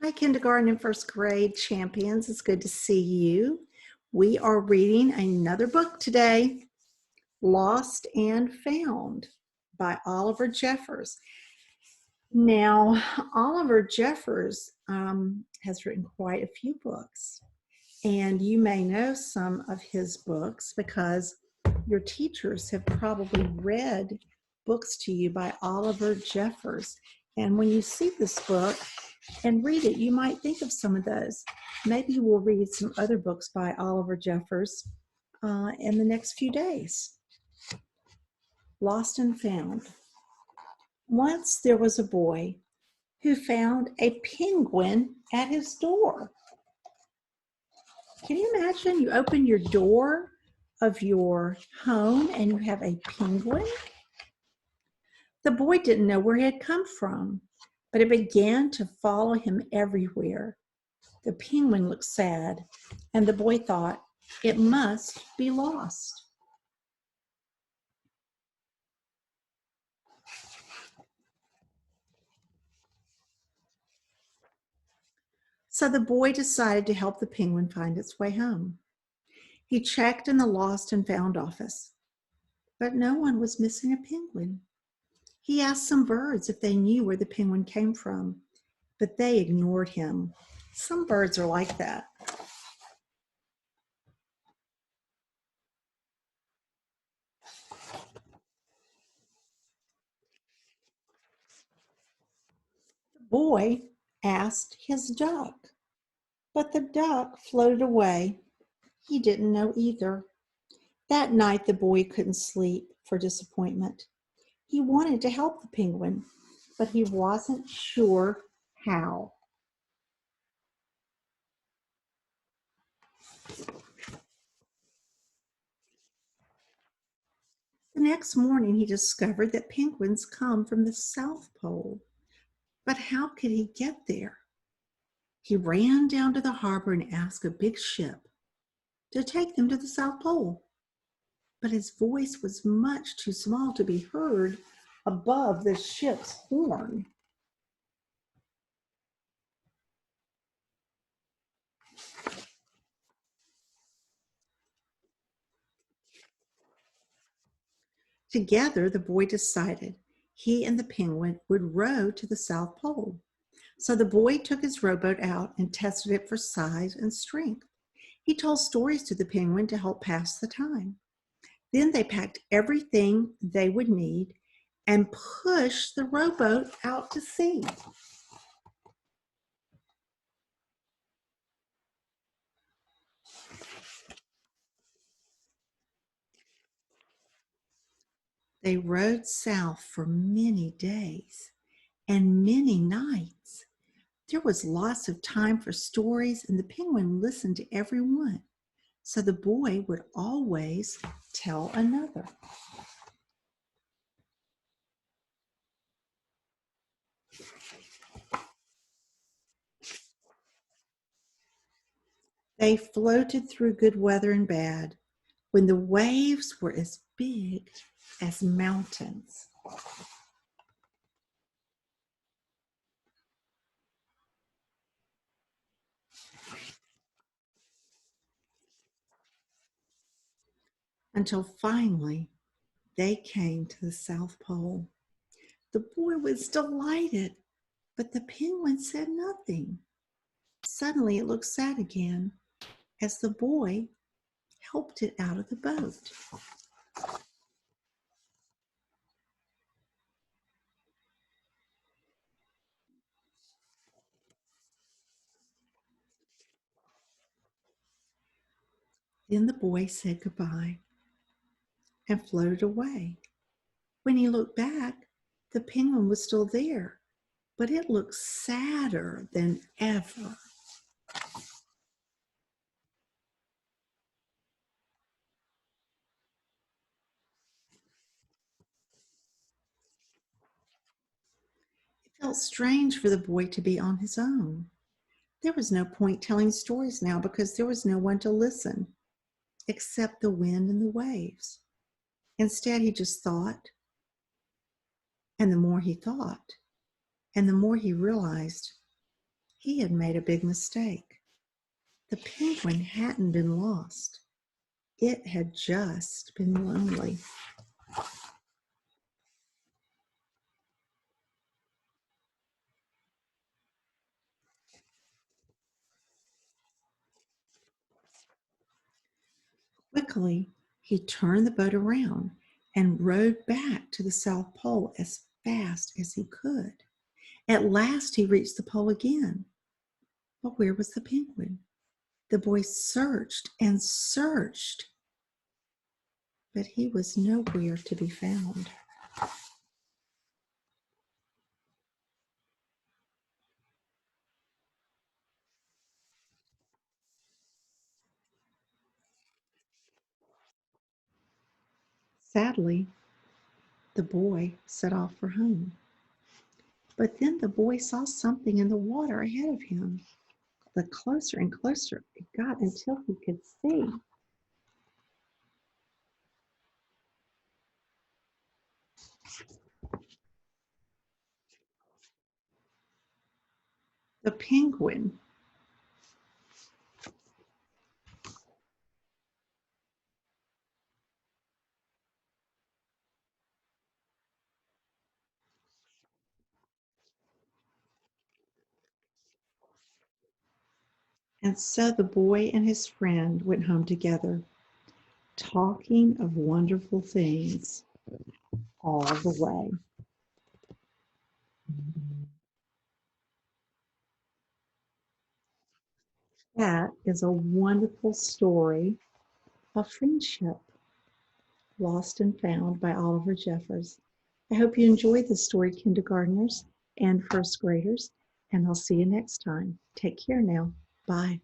Hi, kindergarten and first grade champions. It's good to see you. We are reading another book today, Lost and Found by Oliver Jeffers. Now, Oliver Jeffers has written quite a few books, and you may know some of his books because your teachers have probably read books to you by Oliver Jeffers. And when you see this book and read it, you might think of some of those. Maybe we'll read some other books by Oliver Jeffers in the next few days. Lost and Found. Once there was a boy who found a penguin at his door. Can you imagine? You open your door of your home and you have a penguin? The boy didn't know where he had come from, but it began to follow him everywhere. The penguin looked sad, and the boy thought, it must be lost. So the boy decided to help the penguin find its way home. He checked in the lost and found office, but no one was missing a penguin. He asked some birds if they knew where the penguin came from, but they ignored him. Some birds are like that. The boy asked his duck, but the duck floated away. He didn't know either. That night, the boy couldn't sleep for disappointment. He wanted to help the penguin, but he wasn't sure how. The next morning, he discovered that penguins come from the South Pole. But how could he get there? He ran down to the harbor and asked a big ship to take them to the South Pole. But his voice was much too small to be heard above the ship's horn. Together, the boy decided he and the penguin would row to the South Pole. So the boy took his rowboat out and tested it for size and strength. He told stories to the penguin to help pass the time. Then they packed everything they would need and pushed the rowboat out to sea. They rowed south for many days and many nights. There was lots of time for stories, and the penguin listened to every one. So the boy would always tell another. They floated through good weather and bad when the waves were as big as mountains. Until finally they came to the South Pole. The boy was delighted, but the penguin said nothing. Suddenly it looked sad again as the boy helped it out of the boat. Then the boy said goodbye and floated away. When he looked back, the penguin was still there, but it looked sadder than ever. It felt strange for the boy to be on his own. There was no point telling stories now because there was no one to listen except the wind and the waves. Instead, he just thought, and the more he thought, and the more he realized He had made a big mistake. The penguin hadn't been lost. It had just been lonely. Quickly, he turned the boat around and rowed back to the South Pole as fast as he could. At last, he reached the pole again. But where was the penguin? The boy searched and searched, but he was nowhere to be found. Sadly, the boy set off for home. But then the boy saw something in the water ahead of him. The closer and closer it got until he could see. The penguin. And so the boy and his friend went home together, talking of wonderful things all the way. That is a wonderful story of friendship, lost and found by Oliver Jeffers. I hope you enjoyed this story, kindergartners and first graders, and I'll see you next time. Take care now. Bye.